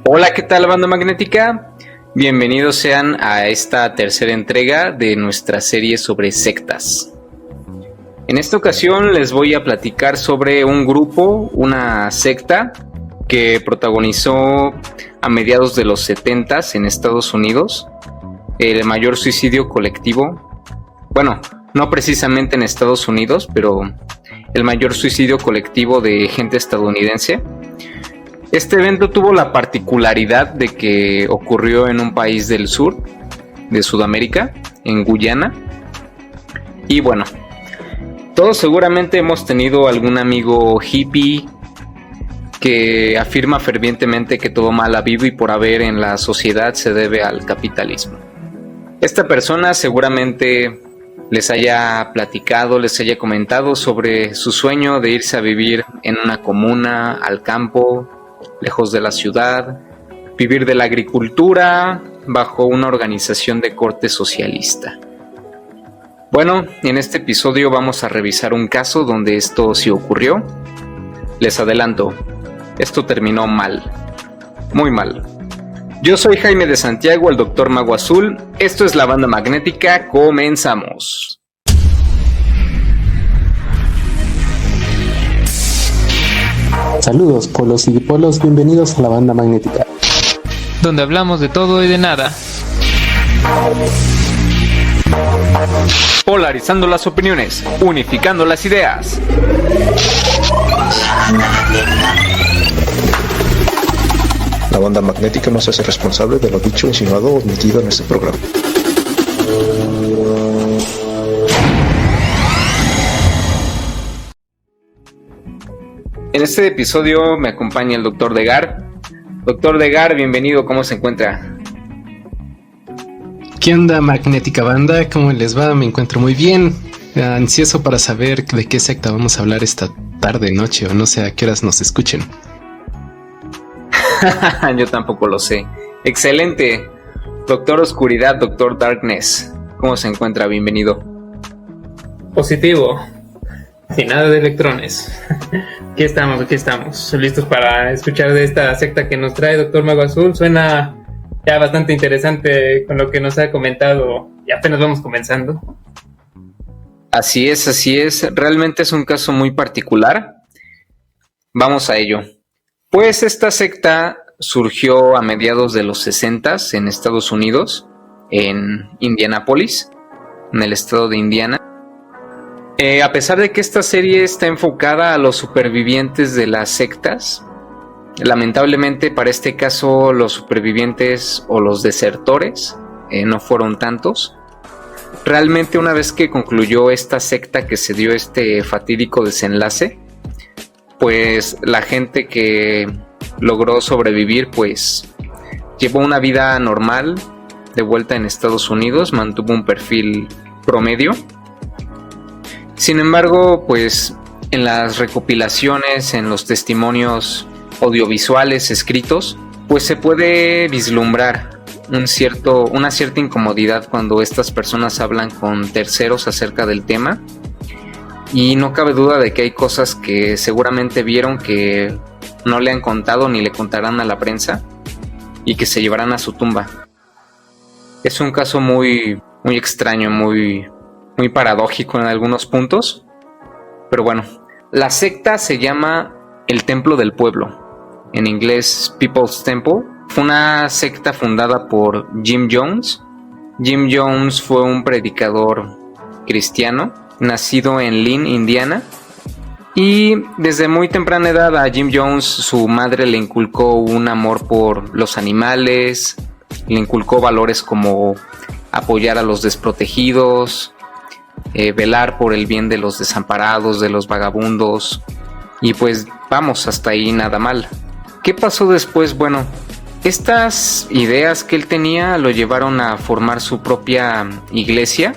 Hola, ¿qué tal, banda magnética? Bienvenidos sean a esta tercera entrega de nuestra serie sobre sectas. En esta ocasión les voy a platicar sobre un grupo, una secta que protagonizó a mediados de los 70s en Estados Unidos el mayor suicidio colectivo. Bueno, no precisamente en Estados Unidos, pero el mayor suicidio colectivo de gente estadounidense. Este evento tuvo la particularidad de que ocurrió en un país del sur, de Sudamérica, en Guyana. Y bueno, todos seguramente hemos tenido algún amigo hippie que afirma fervientemente que todo mal habido y por haber en la sociedad se debe al capitalismo. Esta persona seguramente les haya platicado, les haya comentado sobre su sueño de irse a vivir en una comuna, al campo, lejos de la ciudad, vivir de la agricultura bajo una organización de corte socialista. Bueno, en este episodio vamos a revisar un caso donde esto sí ocurrió. Les adelanto, esto terminó mal, muy mal. Yo soy Jaime de Santiago, el Dr. Mago Azul. Esto es La Banda Magnética, comenzamos. Saludos, polos y dipolos, bienvenidos a La Banda Magnética, donde hablamos de todo y de nada. Polarizando las opiniones, unificando las ideas. La Banda Magnética no se hace responsable de lo dicho, insinuado o omitido en este programa. En este episodio me acompaña el Dr. Degar. Dr. Degar, bienvenido, ¿cómo se encuentra? ¿Qué onda, Magnética Banda? ¿Cómo les va? Me encuentro muy bien. Ansioso para saber de qué secta vamos a hablar esta tarde, noche, o no sé a qué horas nos escuchen. Yo tampoco lo sé. Excelente. Doctor Oscuridad, Doctor Darkness, ¿cómo se encuentra? Bienvenido. Positivo. Sin nada de electrones. Aquí estamos, listos para escuchar de esta secta que nos trae Dr. Mago Azul. Suena ya bastante interesante con lo que nos ha comentado y apenas vamos comenzando. Así es. Realmente es un caso muy particular. Vamos a ello. Pues esta secta surgió a mediados de los 60s en Estados Unidos, en Indianápolis, en el estado de Indiana. A pesar de que esta serie está enfocada a los supervivientes de las sectas, lamentablemente para este caso los supervivientes o los desertores no fueron tantos. Realmente una vez que concluyó esta secta, que se dio este fatídico desenlace, pues la gente que logró sobrevivir pues llevó una vida normal de vuelta en Estados Unidos, mantuvo un perfil promedio. Sin embargo, pues en las recopilaciones, en los testimonios audiovisuales escritos, pues se puede vislumbrar una cierta incomodidad cuando estas personas hablan con terceros acerca del tema, y no cabe duda de que hay cosas que seguramente vieron que no le han contado ni le contarán a la prensa y que se llevarán a su tumba. Es un caso muy extraño, muy paradójico en algunos puntos, pero bueno, la secta se llama el Templo del Pueblo, en inglés People's Temple. Fue una secta fundada por Jim Jones. Jim Jones fue un predicador cristiano, nacido en Lynn, Indiana, y desde muy temprana edad a Jim Jones su madre le inculcó un amor por los animales, le inculcó valores como apoyar a los desprotegidos, velar por el bien de los desamparados, de los vagabundos, y pues vamos, hasta ahí nada mal. ¿Qué pasó después? Bueno, estas ideas que él tenía lo llevaron a formar su propia iglesia.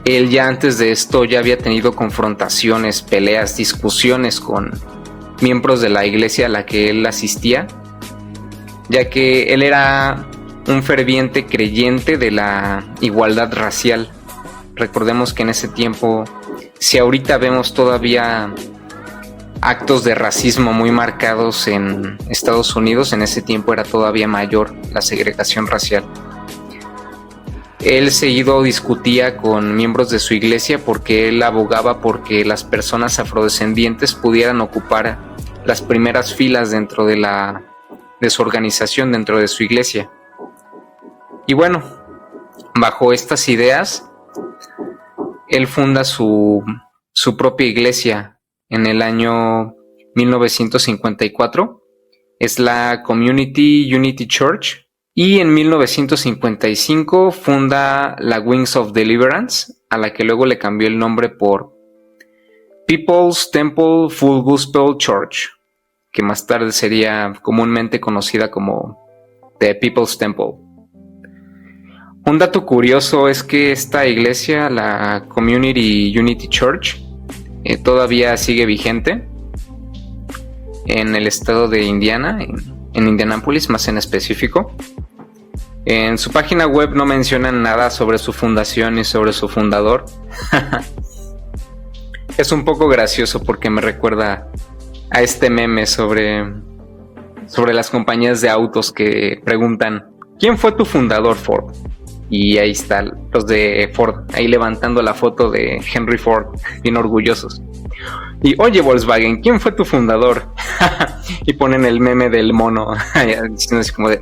Él ya antes de esto ya había tenido confrontaciones, peleas, discusiones con miembros de la iglesia a la que él asistía. ya que él era un ferviente creyente de la igualdad racial. Recordemos que en ese tiempo, si ahorita vemos todavía actos de racismo muy marcados en Estados Unidos, en ese tiempo era todavía mayor la segregación racial. Él seguido discutía con miembros de su iglesia porque él abogaba porque las personas afrodescendientes pudieran ocupar las primeras filas dentro de su organización, dentro de su iglesia. Y bueno, bajo estas ideas, él funda su propia iglesia en el año 1954. Es la Community Unity Church. Y en 1955 funda la Wings of Deliverance, a la que luego le cambió el nombre por People's Temple Full Gospel Church, que más tarde sería comúnmente conocida como The People's Temple. Un dato curioso es que esta iglesia, la Community Unity Church, todavía sigue vigente en el estado de Indiana, en Indianápolis más en específico. En su página web no mencionan nada sobre su fundación ni sobre su fundador. Es un poco gracioso porque me recuerda a este meme sobre las compañías de autos que preguntan: ¿quién fue tu fundador, Ford? Y ahí están los de Ford, ahí levantando la foto de Henry Ford, bien orgullosos. Y oye, Volkswagen, ¿quién fue tu fundador? Y ponen el meme del mono, diciendo así como de...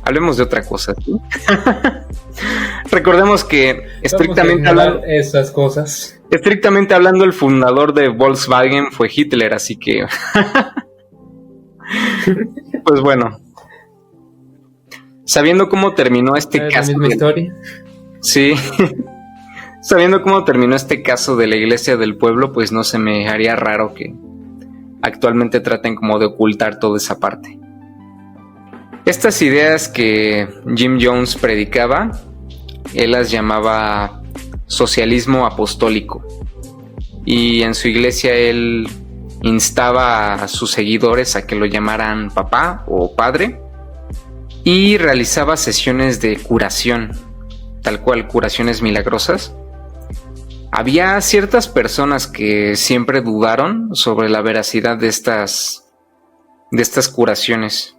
Hablemos de otra cosa, ¿sí? Recordemos que estrictamente hablando, esas cosas. Estrictamente hablando, el fundador de Volkswagen fue Hitler, así que... Pues bueno. Sabiendo cómo terminó este caso... ¿La misma historia? Sí. Sabiendo cómo terminó este caso de la iglesia del pueblo, pues no se me haría raro que actualmente traten como de ocultar toda esa parte. Estas ideas que Jim Jones predicaba, él las llamaba socialismo apostólico. Y en su iglesia él instaba a sus seguidores a que lo llamaran papá o padre, y realizaba sesiones de curación, tal cual, curaciones milagrosas. Había ciertas personas que siempre dudaron sobre la veracidad de estas curaciones.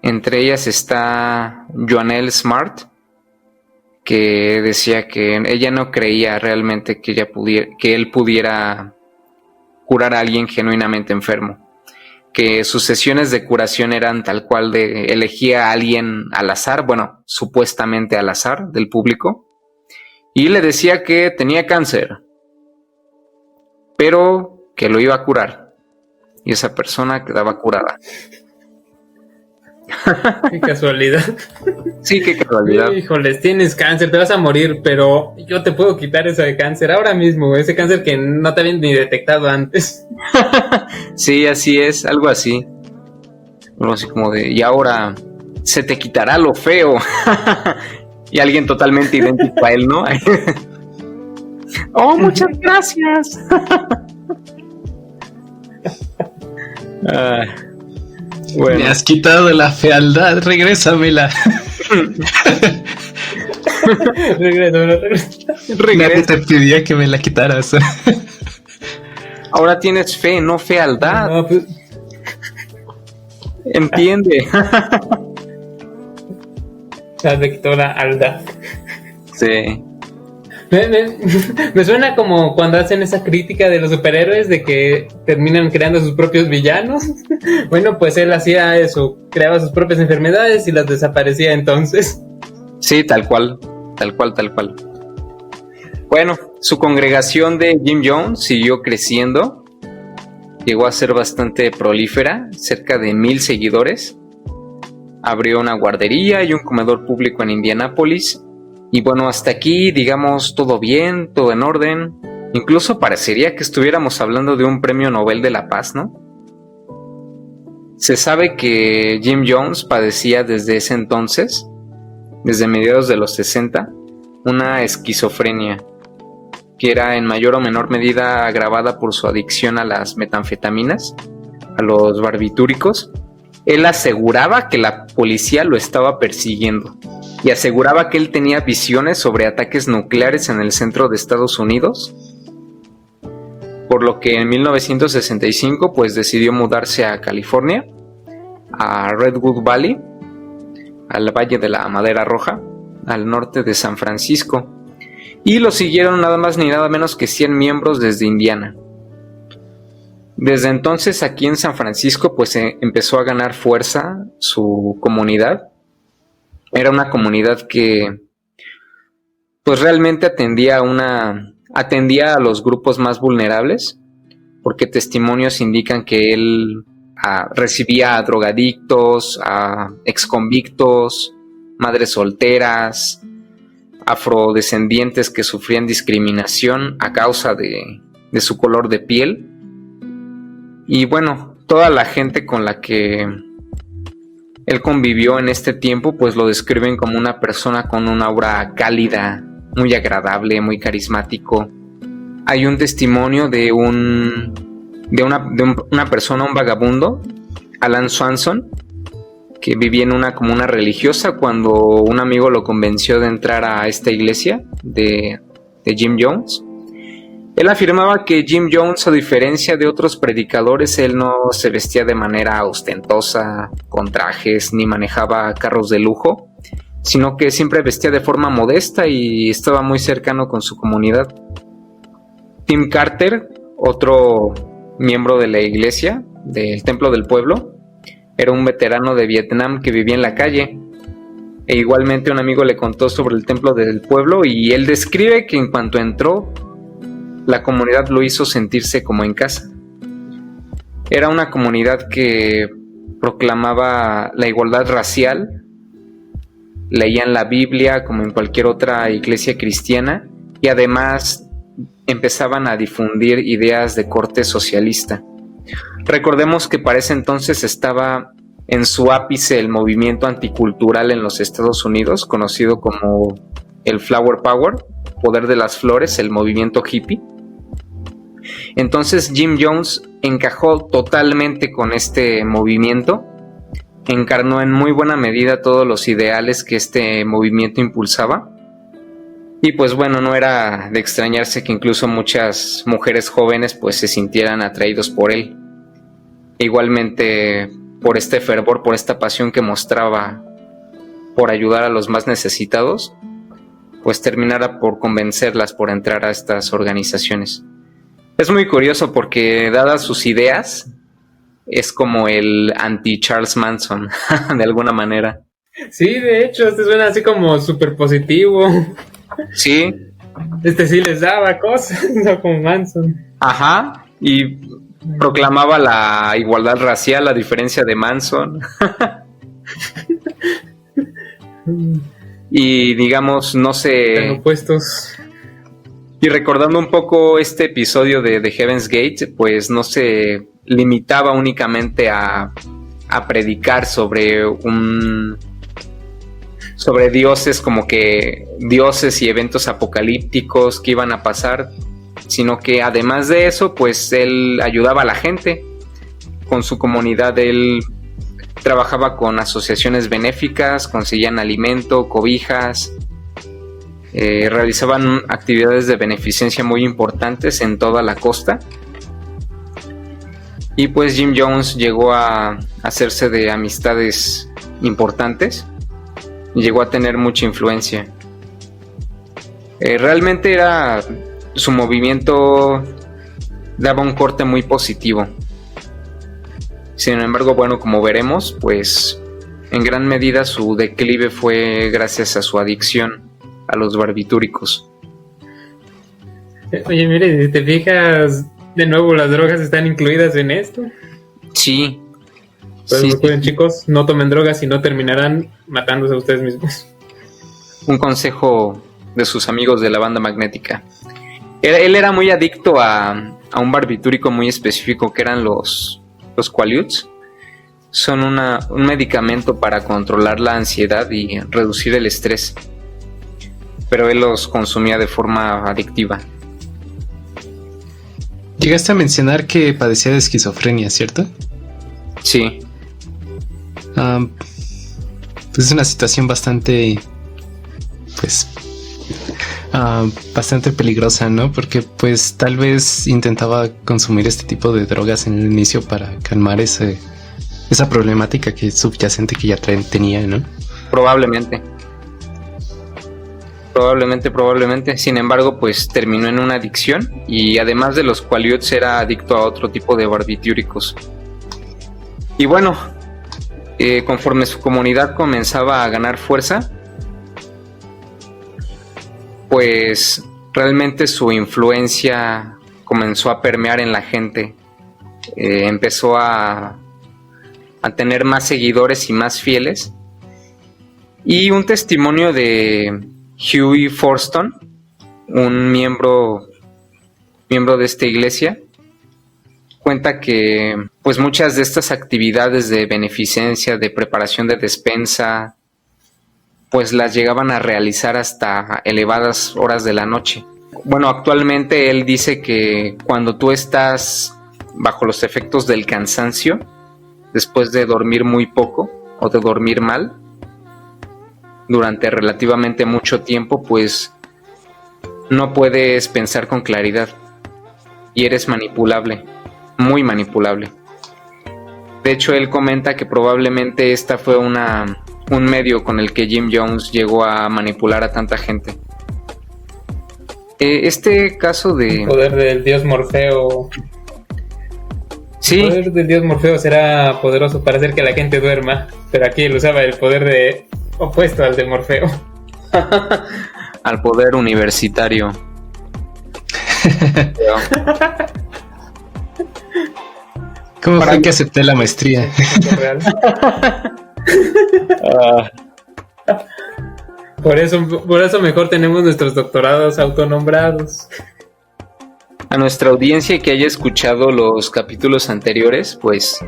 Entre ellas está Joannelle Smart, que decía que ella no creía realmente que él pudiera curar a alguien genuinamente enfermo, que sus sesiones de curación eran tal cual de elegía a alguien al azar, bueno, supuestamente al azar del público, y le decía que tenía cáncer, pero que lo iba a curar, y esa persona quedaba curada. Qué casualidad. Sí, qué casualidad. Híjoles, tienes cáncer, te vas a morir, pero yo te puedo quitar ese cáncer ahora mismo, ese cáncer que no te habían ni detectado antes. Sí, así es, algo así. Algo así como de, y ahora se te quitará lo feo. Y alguien totalmente idéntico a él, ¿no? Oh, muchas gracias. Bueno. Me has quitado la fealdad, regrésamela. Nadie te pidió que me la quitaras. Ahora tienes fe, no fealdad. No, pues... Entiende. Ya te quitó la aldad. Sí. Me suena como cuando hacen esa crítica de los superhéroes de que terminan creando sus propios villanos. Bueno, pues él hacía eso, creaba sus propias enfermedades y las desaparecía entonces. Sí, tal cual. Bueno, su congregación de Jim Jones siguió creciendo. Llegó a ser bastante prolífera, cerca de 1,000 seguidores. Abrió una guardería y un comedor público en Indianápolis. Y bueno, hasta aquí, digamos, todo bien, todo en orden. Incluso parecería que estuviéramos hablando de un premio Nobel de la Paz, ¿no? Se sabe que Jim Jones padecía desde ese entonces, desde mediados de los 60, una esquizofrenia, que era en mayor o menor medida agravada por su adicción a las metanfetaminas, a los barbitúricos, él aseguraba que la policía lo estaba persiguiendo y aseguraba que él tenía visiones sobre ataques nucleares en el centro de Estados Unidos, por lo que en 1965 pues decidió mudarse a California, a Redwood Valley, al Valle de la Madera Roja, al norte de San Francisco, y lo siguieron nada más ni nada menos que 100 miembros desde Indiana. Desde entonces aquí en San Francisco pues empezó a ganar fuerza su comunidad. Era una comunidad que pues realmente atendía a los grupos más vulnerables, porque testimonios indican que él recibía a drogadictos, a exconvictos, madres solteras, afrodescendientes que sufrían discriminación a causa de su color de piel. Y bueno, toda la gente con la que él convivió en este tiempo pues lo describen como una persona con una aura cálida, muy agradable, muy carismático. Hay un testimonio de una persona, un vagabundo, Alan Swanson, que vivía en una comuna religiosa cuando un amigo lo convenció de entrar a esta iglesia de Jim Jones. Él afirmaba que Jim Jones, a diferencia de otros predicadores, él no se vestía de manera ostentosa, con trajes, ni manejaba carros de lujo, sino que siempre vestía de forma modesta y estaba muy cercano con su comunidad. Tim Carter, otro miembro de la iglesia, del Templo del Pueblo, era un veterano de Vietnam que vivía en la calle. E igualmente un amigo le contó sobre el Templo del Pueblo y él describe que en cuanto entró, la comunidad lo hizo sentirse como en casa. Era una comunidad que proclamaba la igualdad racial, leían la Biblia como en cualquier otra iglesia cristiana y además empezaban a difundir ideas de corte socialista. Recordemos que para ese entonces estaba en su ápice el movimiento anticultural en los Estados Unidos, conocido como el Flower Power, poder de las flores, el movimiento hippie. Entonces Jim Jones encajó totalmente con este movimiento, encarnó en muy buena medida todos los ideales que este movimiento impulsaba. Y pues bueno, no era de extrañarse que incluso muchas mujeres jóvenes pues se sintieran atraídos por él. Igualmente por este fervor, por esta pasión que mostraba por ayudar a los más necesitados, pues terminara por convencerlas por entrar a estas organizaciones. Es muy curioso porque dadas sus ideas, es como el anti-Charles Manson, de alguna manera. Sí, de hecho, este suena así como súper positivo. Sí. Sí les daba cosas, no como Manson. Ajá, y proclamaba la igualdad racial a diferencia de Manson. Y digamos, no sé... Están opuestos. Y recordando un poco este episodio de Heaven's Gate, pues no se limitaba únicamente a predicar sobre dioses, como que dioses y eventos apocalípticos que iban a pasar, sino que además de eso, pues él ayudaba a la gente con su comunidad. Él trabajaba con asociaciones benéficas, conseguían alimento, cobijas, realizaban actividades de beneficencia muy importantes en toda la costa. Y pues Jim Jones llegó a hacerse de amistades importantes, llegó a tener mucha influencia. Realmente su movimiento daba un corte muy positivo. Sin embargo, bueno, como veremos, pues en gran medida su declive fue gracias a su adicción a los barbitúricos. Oye, mire, si te fijas, de nuevo las drogas están incluidas en esto. Sí. Pues sí, recuerden, chicos, no tomen drogas y no terminarán matándose a ustedes mismos. Un consejo de sus amigos de la banda magnética. Él era muy adicto a un barbitúrico muy específico que eran los Quaaludes. Son un medicamento para controlar la ansiedad y reducir el estrés, pero él los consumía de forma adictiva. Llegaste a mencionar que padecía de esquizofrenia, ¿cierto? Sí. Pues es una situación bastante, pues, bastante peligrosa, ¿no? Porque pues tal vez intentaba consumir este tipo de drogas en el inicio para calmar esa problemática que subyacente que ya tenía, ¿no? Probablemente. Sin embargo, pues terminó en una adicción y además de los qualiots era adicto a otro tipo de barbitúricos. Y bueno, conforme su comunidad comenzaba a ganar fuerza, pues realmente su influencia comenzó a permear en la gente. Empezó a tener más seguidores y más fieles. Y un testimonio de Hughie Forston, un miembro de esta iglesia, cuenta que pues muchas de estas actividades de beneficencia, de preparación de despensa, pues las llegaban a realizar hasta elevadas horas de la noche. Bueno, actualmente él dice que cuando tú estás bajo los efectos del cansancio, después de dormir muy poco o de dormir mal, durante relativamente mucho tiempo, pues no puedes pensar con claridad y eres manipulable, muy manipulable. De hecho, él comenta que probablemente esta fue un medio con el que Jim Jones llegó a manipular a tanta gente. Este caso de... El poder del dios Morfeo. Sí. El poder del dios Morfeo será poderoso para hacer que la gente duerma, pero aquí él usaba el poder opuesto al de Morfeo. Al poder universitario. ¿Cómo fue que acepté la maestría? Por eso mejor tenemos nuestros doctorados autonombrados. A nuestra audiencia que haya escuchado los capítulos anteriores, pues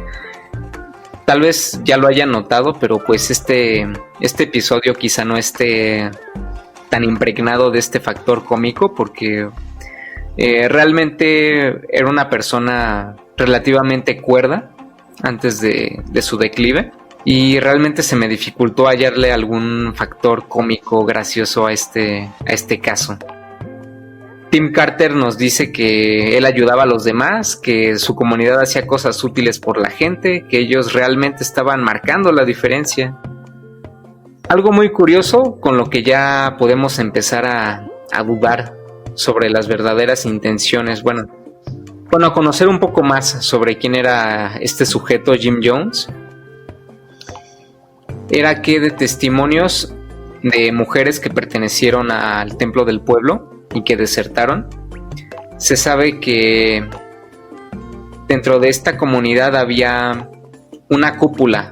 tal vez ya lo hayan notado, pero pues este episodio quizá no esté tan impregnado de este factor cómico, porque realmente era una persona relativamente cuerda antes de su declive, y realmente se me dificultó hallarle algún factor cómico gracioso a este caso. Tim Carter nos dice que él ayudaba a los demás, que su comunidad hacía cosas útiles por la gente, que ellos realmente estaban marcando la diferencia. Algo muy curioso con lo que ya podemos empezar a dudar sobre las verdaderas intenciones. Bueno, a conocer un poco más sobre quién era este sujeto Jim Jones, era que de testimonios de mujeres que pertenecieron al templo del pueblo y que desertaron, se sabe que dentro de esta comunidad había una cúpula,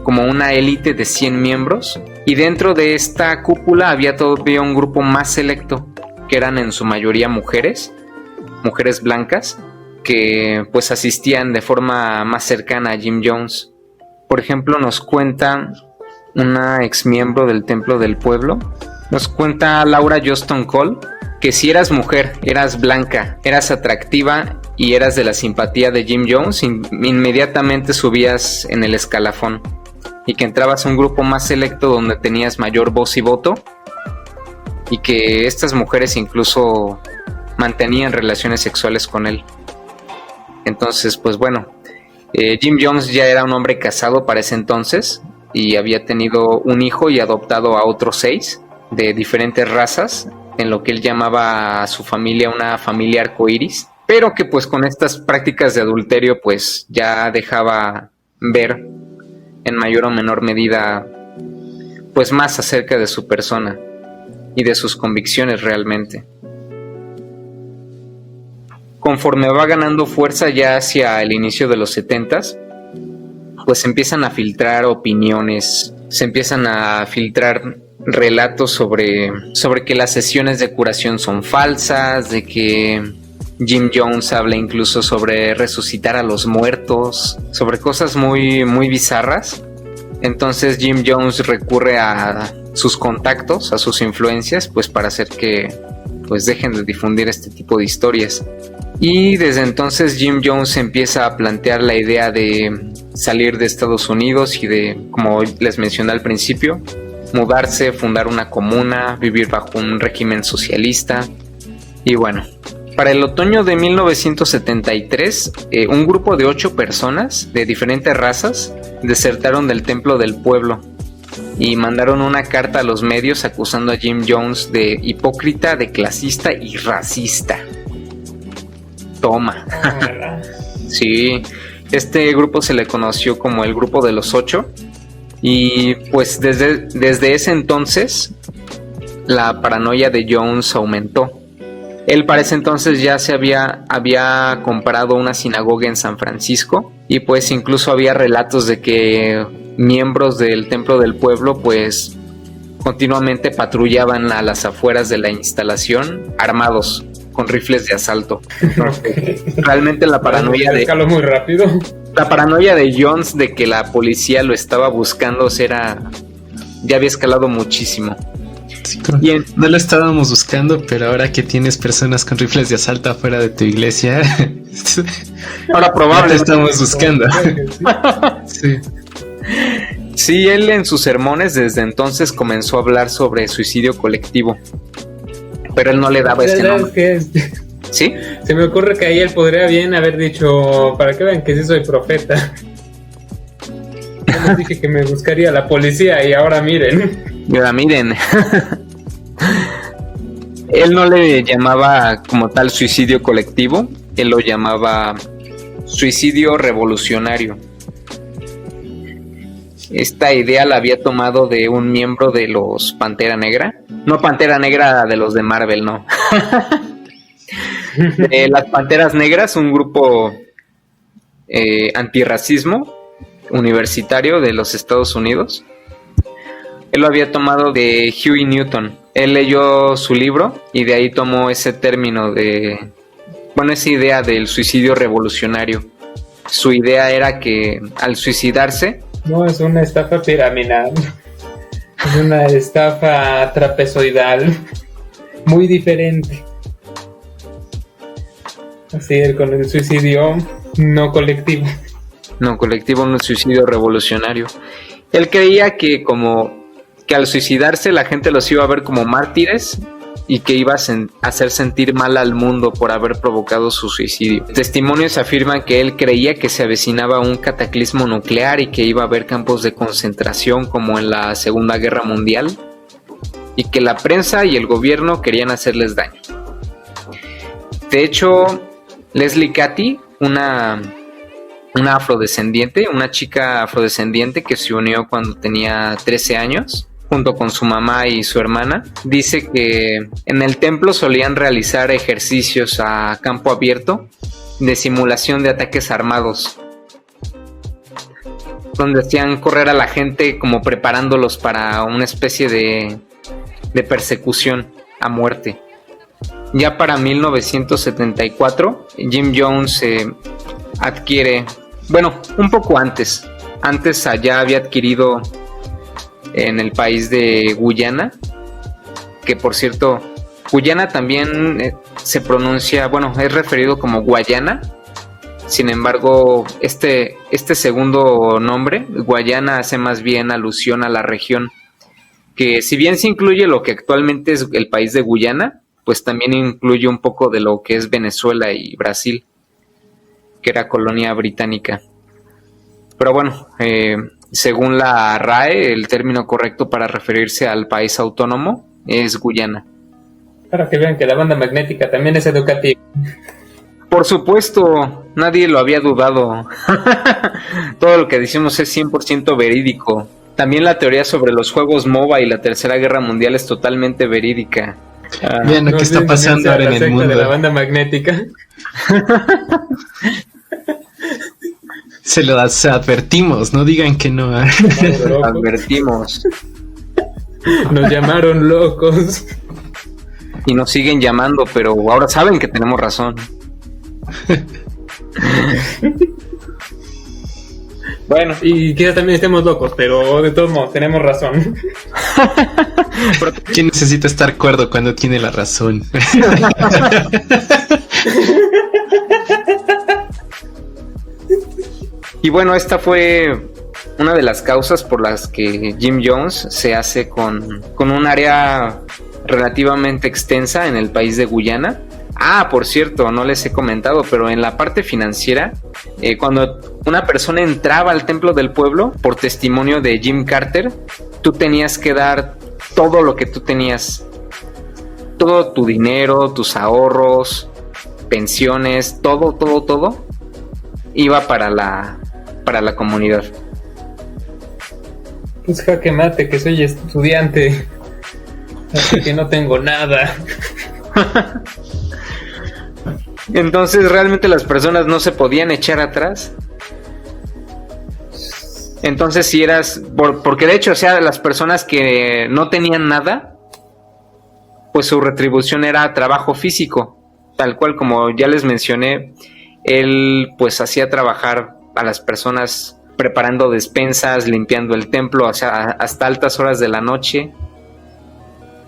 como una élite de 100 miembros, y dentro de esta cúpula había todavía un grupo más selecto, que eran en su mayoría mujeres blancas, que pues asistían de forma más cercana a Jim Jones. Por ejemplo, nos cuenta una ex miembro del templo del pueblo, nos cuenta Laura Johnston Cole, que si eras mujer, eras blanca, eras atractiva y eras de la simpatía de Jim Jones, inmediatamente subías en el escalafón, y que entrabas a un grupo más selecto donde tenías mayor voz y voto, y que estas mujeres incluso mantenían relaciones sexuales con él. Entonces, pues bueno, Jim Jones ya era un hombre casado para ese entonces y había tenido un hijo y adoptado a otros 6 de diferentes razas, en lo que él llamaba a su familia una familia arcoíris, pero que pues con estas prácticas de adulterio pues ya dejaba ver en mayor o menor medida pues más acerca de su persona y de sus convicciones realmente. Conforme va ganando fuerza ya hacia el inicio de los 70s, pues empiezan a filtrar opiniones, se empiezan a filtrar relatos sobre que las sesiones de curación son falsas, de que Jim Jones habla incluso sobre resucitar a los muertos, sobre cosas muy, muy bizarras. Entonces Jim Jones recurre a sus contactos, a sus influencias, pues para hacer que pues dejen de difundir este tipo de historias. Y desde entonces Jim Jones empieza a plantear la idea de salir de Estados Unidos y de, como les mencioné al principio, mudarse, fundar una comuna, vivir bajo un régimen socialista. Y bueno, para el otoño de 1973, un grupo de 8 personas de diferentes razas desertaron del templo del pueblo y mandaron una carta a los medios acusando a Jim Jones de hipócrita, de clasista y racista. Toma. Sí, este grupo se le conoció como el Grupo de los 8 y pues desde ese entonces la paranoia de Jones aumentó. Él para ese entonces ya había comprado una sinagoga en San Francisco y pues incluso había relatos de que miembros del templo del pueblo pues continuamente patrullaban a las afueras de la instalación armados con rifles de asalto. Entonces, realmente la paranoia escaló muy rápido. La paranoia de Jones de que la policía lo estaba buscando ya había escalado muchísimo. Sí, no lo estábamos buscando, pero ahora que tienes personas con rifles de asalto afuera de tu iglesia, ahora probablemente estamos buscando. Sí. Sí, él en sus sermones desde entonces comenzó a hablar sobre suicidio colectivo, pero él no le daba este nombre. ¿Sí? Se me ocurre que ahí él podría bien haber dicho, para que vean que sí soy profeta. Yo les dije que me buscaría la policía y ahora miren. Él no le llamaba como tal suicidio colectivo, él lo llamaba suicidio revolucionario. Esta idea la había tomado de un miembro de los Pantera Negra. No Pantera Negra de los de Marvel, no. Las Panteras Negras, un grupo antirracismo universitario de los Estados Unidos. Él lo había tomado de Huey Newton. Él leyó su libro y de ahí tomó ese término esa idea del suicidio revolucionario. Su idea era que al suicidarse... No, es una estafa piramidal. Es una estafa trapezoidal. Muy diferente. Así es, con el suicidio no colectivo. No colectivo, un suicidio revolucionario. Él creía que al suicidarse la gente los iba a ver como mártires y que iba a hacer sentir mal al mundo por haber provocado su suicidio. Testimonios afirman que él creía que se avecinaba un cataclismo nuclear y que iba a haber campos de concentración como en la Segunda Guerra Mundial y que la prensa y el gobierno querían hacerles daño. De hecho, Leslie Cathy, una afrodescendiente, una chica afrodescendiente que se unió cuando tenía 13 años, junto con su mamá y su hermana, dice que en el templo solían realizar ejercicios a campo abierto de simulación de ataques armados, donde hacían correr a la gente como preparándolos para una especie de persecución a muerte. Ya para 1974, Jim Jones adquiere, un poco antes allá había adquirido en el país de Guyana, que por cierto, Guyana también se pronuncia, es referido como Guayana. Sin embargo, este segundo nombre, Guayana, hace más bien alusión a la región, que si bien se incluye lo que actualmente es el país de Guyana, pues también incluye un poco de lo que es Venezuela y Brasil, que era colonia británica. Pero según la RAE, el término correcto para referirse al país autónomo es Guyana. Para que vean que la banda magnética también es educativa. Por supuesto, nadie lo había dudado. Todo lo que decimos es 100% verídico. También la teoría sobre los juegos MOBA y la Tercera Guerra Mundial es totalmente verídica. Vean lo que está pasando ahora en el mundo. De la banda magnética. Se lo advertimos, no digan que no. Advertimos. Nos llamaron locos. Y nos siguen llamando, pero ahora saben que tenemos razón. Y quizás también estemos locos, pero de todos modos tenemos razón. ¿Quién necesita estar cuerdo cuando tiene la razón? Y bueno, esta fue una de las causas por las que Jim Jones se hace con un área relativamente extensa en el país de Guyana. Ah, por cierto, no les he comentado, pero en la parte financiera, cuando una persona entraba al templo del pueblo, por testimonio de Jim Carter, tú tenías que dar todo lo que tú tenías, todo tu dinero, tus ahorros, pensiones, todo, iba para la comunidad. Pues jaque mate, que soy estudiante, así que no tengo nada. Entonces realmente las personas no se podían echar atrás. Entonces si eras, porque de hecho, o sea, las personas que no tenían nada, pues su retribución era trabajo físico, tal cual como ya les mencioné, él pues hacía trabajar a las personas preparando despensas, limpiando el templo, o sea, hasta altas horas de la noche.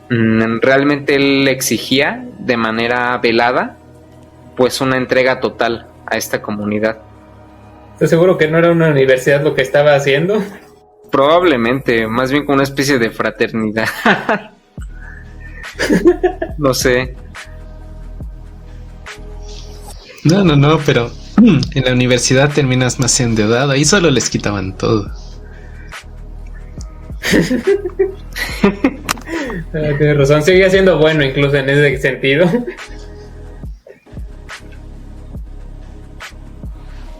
Realmente él exigía de manera velada pues una entrega total a esta comunidad. ¿Estás seguro que no era una universidad lo que estaba haciendo? Probablemente, más bien como una especie de fraternidad. No sé. No, pero en la universidad terminas más endeudado. Ahí solo les quitaban todo. Tienes razón, sigue siendo bueno incluso en ese sentido.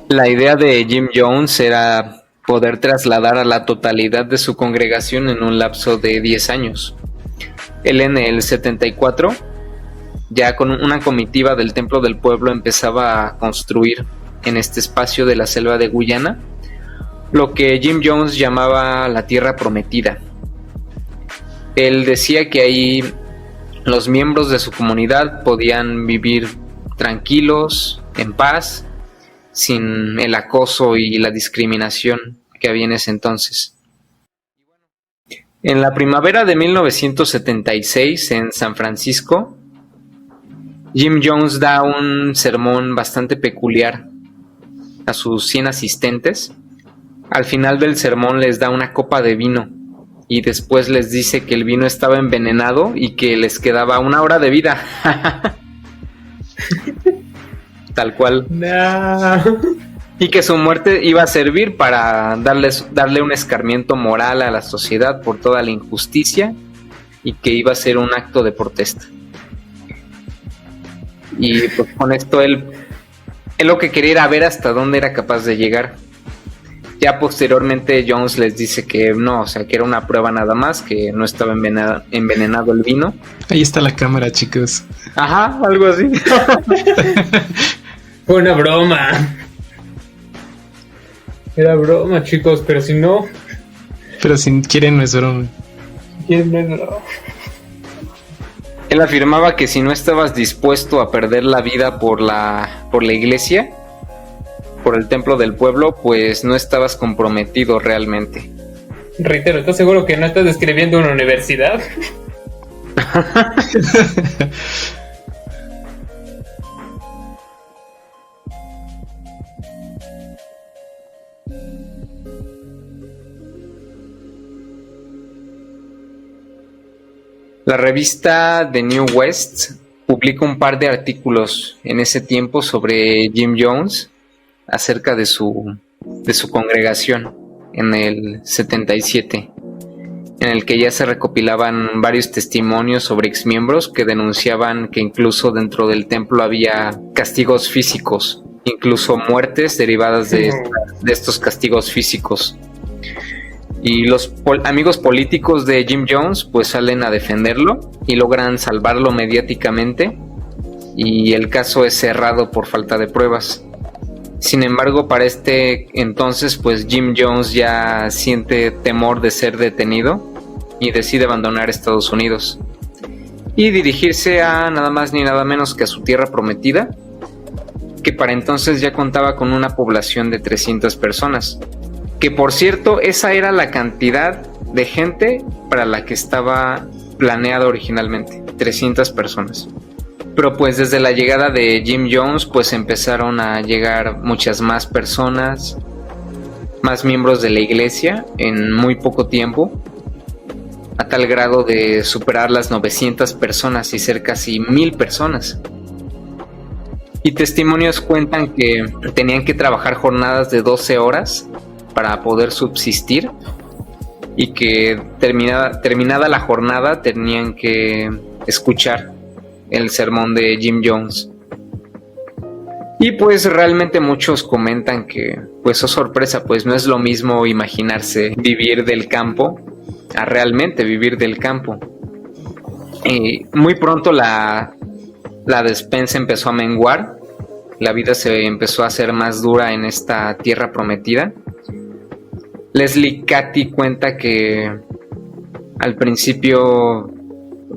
La idea de Jim Jones era poder trasladar a la totalidad de su congregación en un lapso de 10 años. Él en el 74, ya con una comitiva del Templo del Pueblo, empezaba a construir en este espacio de la selva de Guyana lo que Jim Jones llamaba la Tierra Prometida. Él decía que ahí los miembros de su comunidad podían vivir tranquilos, en paz, sin el acoso y la discriminación que había en ese entonces. En la primavera de 1976, en San Francisco, Jim Jones da un sermón bastante peculiar a sus 100 asistentes. Al final del sermón les da una copa de vino y después les dice que el vino estaba envenenado y que les quedaba 1 hora de vida. Tal cual. No. Y que su muerte iba a servir para darle un escarmiento moral a la sociedad por toda la injusticia y que iba a ser un acto de protesta. Y pues con esto él lo que quería era ver hasta dónde era capaz de llegar. Ya posteriormente Jones les dice que no, o sea, que era una prueba nada más, que no estaba envenenado el vino. Ahí está la cámara, chicos. Ajá, algo así. Fue una broma. Era broma, chicos, pero si no... Pero si quieren no es broma. ¿Quién no es broma? Él afirmaba que si no estabas dispuesto a perder la vida por la iglesia, por el templo del pueblo, pues no estabas comprometido realmente. Reitero, ¿estás seguro que no estás describiendo una universidad? La revista The New West publica un par de artículos en ese tiempo sobre Jim Jones acerca de su congregación en el 77, en el que ya se recopilaban varios testimonios sobre exmiembros que denunciaban que incluso dentro del templo había castigos físicos, incluso muertes derivadas de estos castigos físicos. Y los amigos políticos de Jim Jones pues salen a defenderlo y logran salvarlo mediáticamente, y el caso es cerrado por falta de pruebas. Sin embargo, para este entonces pues Jim Jones ya siente temor de ser detenido y decide abandonar Estados Unidos y dirigirse a nada más ni nada menos que a su tierra prometida, que para entonces ya contaba con una población de 300 personas. Que por cierto, esa era la cantidad de gente para la que estaba planeada originalmente, 300 personas. Pero pues desde la llegada de Jim Jones pues empezaron a llegar muchas más personas más miembros de la iglesia en muy poco tiempo, a tal grado de superar las 900 personas y ser casi 1000 personas. Y testimonios cuentan que tenían que trabajar jornadas de 12 horas para poder subsistir, y que terminada la jornada tenían que escuchar el sermón de Jim Jones. Y pues realmente muchos comentan que, pues, oh sorpresa, pues no es lo mismo imaginarse vivir del campo a realmente vivir del campo. Muy pronto la despensa empezó a menguar, la vida se empezó a hacer más dura en esta tierra prometida. Leslie Cathy cuenta que al principio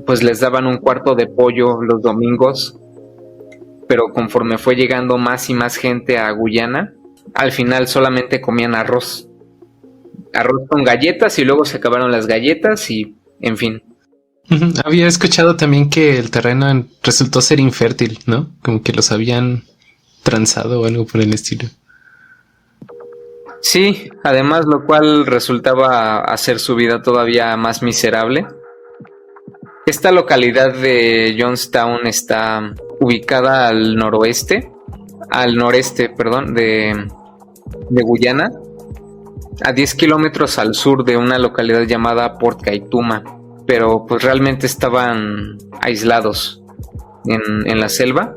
pues les daban un cuarto de pollo los domingos, pero conforme fue llegando más y más gente a Guyana, al final solamente comían arroz con galletas, y luego se acabaron las galletas y en fin. Había escuchado también que el terreno resultó ser infértil, ¿no? Como que los habían transado o algo por el estilo. Sí, además, lo cual resultaba hacer su vida todavía más miserable. Esta localidad de Johnstown está ubicada al noreste de Guyana, a 10 kilómetros al sur de una localidad llamada Port Kaituma, pero pues realmente estaban aislados en la selva,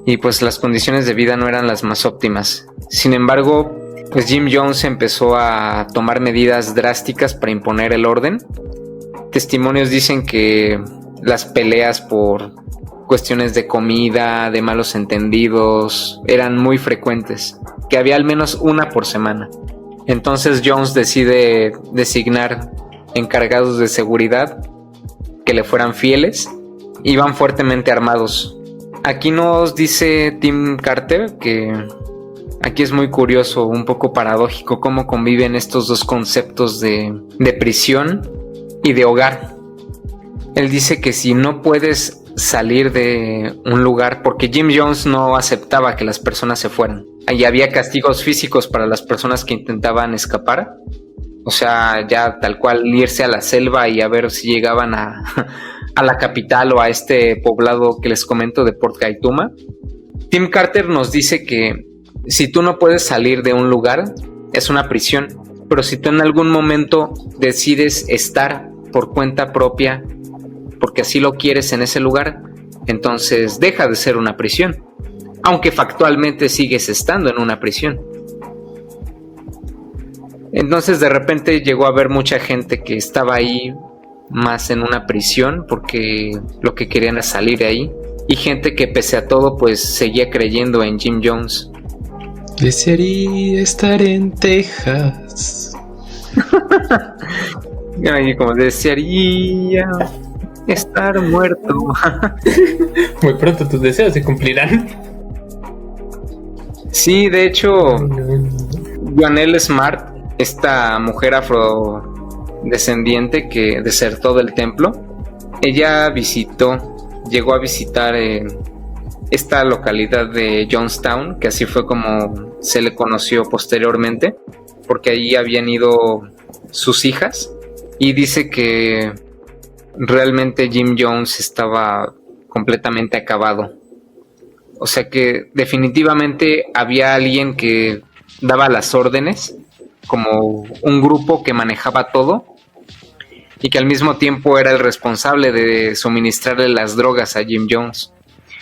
y pues las condiciones de vida no eran las más óptimas. Sin embargo, pues Jim Jones empezó a tomar medidas drásticas para imponer el orden. Testimonios dicen que las peleas por cuestiones de comida, de malos entendidos, eran muy frecuentes, que había al menos una por semana. Entonces Jones decide designar encargados de seguridad que le fueran fieles. Iban fuertemente armados. Aquí nos dice Tim Carter que aquí es muy curioso, un poco paradójico, cómo conviven estos dos conceptos de prisión y de hogar. Él dice que si no puedes salir de un lugar, porque Jim Jones no aceptaba que las personas se fueran, y había castigos físicos para las personas que intentaban escapar, o sea, ya tal cual irse a la selva y a ver si llegaban a la capital o a este poblado que les comento de Port Kaituma. Tim Carter nos dice que si tú no puedes salir de un lugar, es una prisión, pero si tú en algún momento decides estar por cuenta propia, porque así lo quieres en ese lugar, entonces deja de ser una prisión, aunque factualmente sigues estando en una prisión. Entonces de repente llegó a haber mucha gente que estaba ahí más en una prisión porque lo que querían era salir de ahí, y gente que pese a todo pues seguía creyendo en Jim Jones. Desearía estar en Texas. Ay, como desearía estar muerto. Muy pronto tus deseos se cumplirán. Sí, de hecho, Joanelle Smart, esta mujer afrodescendiente que desertó del templo, ella llegó a visitar esta localidad de Johnstown, que así fue como se le conoció posteriormente, porque ahí habían ido sus hijas, y dice que realmente Jim Jones estaba completamente acabado. O sea que definitivamente había alguien que daba las órdenes, como un grupo que manejaba todo, y que al mismo tiempo era el responsable de suministrarle las drogas a Jim Jones.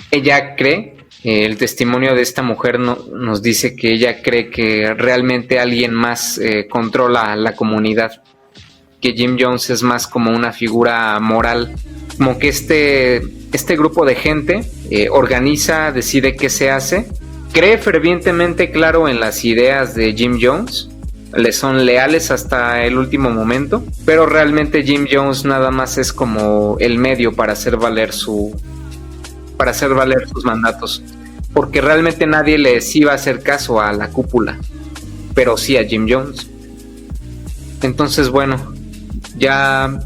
Ella cree, el testimonio de esta mujer nos dice que ella cree que realmente alguien más controla la comunidad, que Jim Jones es más como una figura moral, como que este grupo de gente organiza, decide qué se hace, cree fervientemente, claro, en las ideas de Jim Jones, le son leales hasta el último momento, pero realmente Jim Jones nada más es como el medio para hacer valer sus mandatos, porque realmente nadie les iba a hacer caso a la cúpula, pero sí a Jim Jones. Entonces, bueno, ya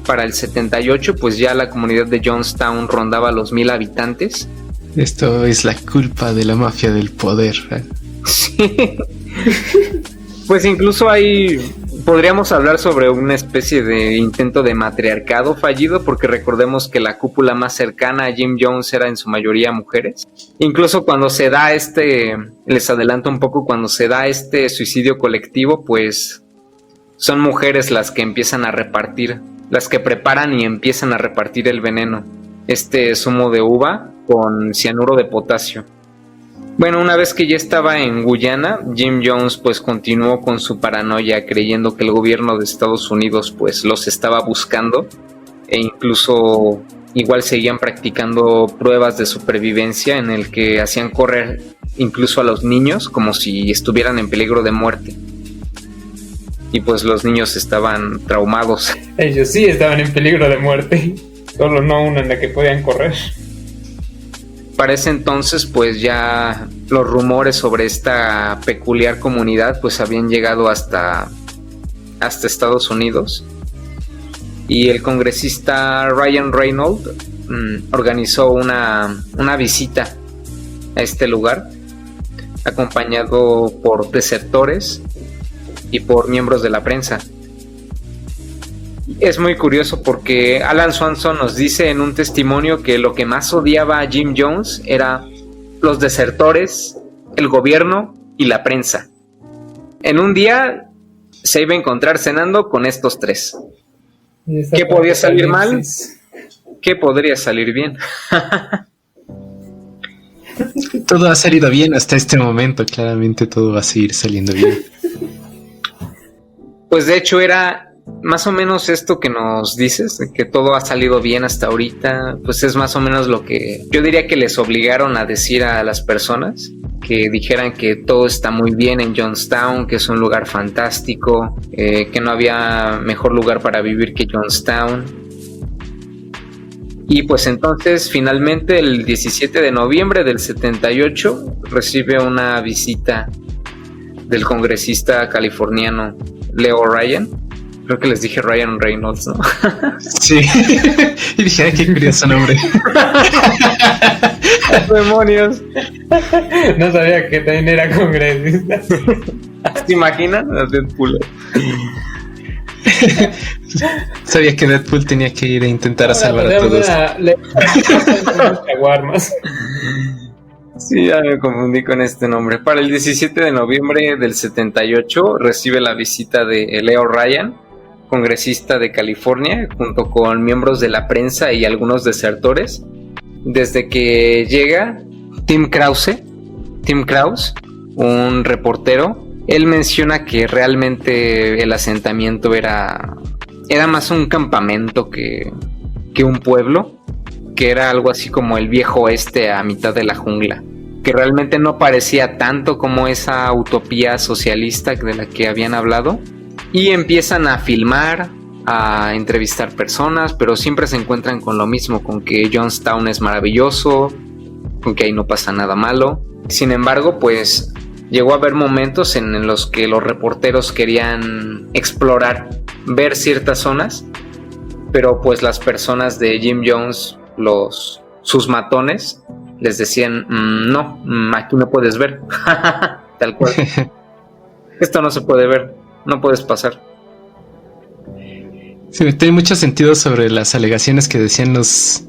para el 78, pues ya la comunidad de Johnstown rondaba los 1000 habitantes. Esto es la culpa de la mafia del poder, ¿eh? Sí. Pues incluso podríamos hablar sobre una especie de intento de matriarcado fallido, porque recordemos que la cúpula más cercana a Jim Jones era en su mayoría mujeres. Incluso cuando se da les adelanto un poco, cuando se da este suicidio colectivo, pues son mujeres las que empiezan a repartir, las que preparan y empiezan a repartir el veneno, este zumo de uva con cianuro de potasio. Bueno, una vez que ya estaba en Guyana, Jim Jones pues continuó con su paranoia, creyendo que el gobierno de Estados Unidos pues los estaba buscando, e incluso igual seguían practicando pruebas de supervivencia en el que hacían correr incluso a los niños como si estuvieran en peligro de muerte. Y pues los niños estaban traumados. Ellos sí estaban en peligro de muerte, solo no uno en la que podían correr. Para ese entonces pues ya los rumores sobre esta peculiar comunidad pues habían llegado hasta Estados Unidos, y el congresista Ryan Reynolds organizó una visita a este lugar, acompañado por desertores y por miembros de la prensa. Es muy curioso porque Alan Swanson nos dice en un testimonio que lo que más odiaba a Jim Jones era los desertores, el gobierno y la prensa. En un día se iba a encontrar cenando con estos tres. ¿Qué podía salir mal? ¿Qué podría salir bien? Todo ha salido bien hasta este momento, claramente todo va a seguir saliendo bien. Pues de hecho era más o menos esto que nos dices, de que todo ha salido bien hasta ahorita, pues es más o menos lo que yo diría que les obligaron a decir a las personas, que dijeran que todo está muy bien en Jonestown, que es un lugar fantástico, que no había mejor lugar para vivir que Jonestown. Y pues entonces finalmente el 17 de noviembre del 78 recibe una visita del congresista californiano Leo Ryan. Creo que les dije Ryan Reynolds, ¿no? Sí. Y dije, ay, qué curioso nombre. ¡Demonios! No sabía que también era congresista. ¿Te imaginas? A Deadpool. Sabía que Deadpool tenía que ir a intentar a salvar a todos. Sí, ya me confundí con este nombre. Para el 17 de noviembre del 78 recibe la visita de Leo Ryan, congresista de California, junto con miembros de la prensa y algunos desertores. Desde que llega Tim Krause, un reportero, él menciona que realmente el asentamiento era más un campamento que un pueblo, que era algo así como el viejo oeste a mitad de la jungla, que realmente no parecía tanto como esa utopía socialista de la que habían hablado. Y empiezan a filmar, a entrevistar personas, pero siempre se encuentran con lo mismo, con que Jonestown es maravilloso, con que ahí no pasa nada malo. Sin embargo, pues llegó a haber momentos en los que los reporteros querían explorar, ver ciertas zonas, pero pues las personas de Jim Jones, sus matones, les decían, no, aquí no puedes ver. Tal cual. Esto no se puede ver, no puedes pasar. Sí, tiene mucho sentido sobre las alegaciones que decían los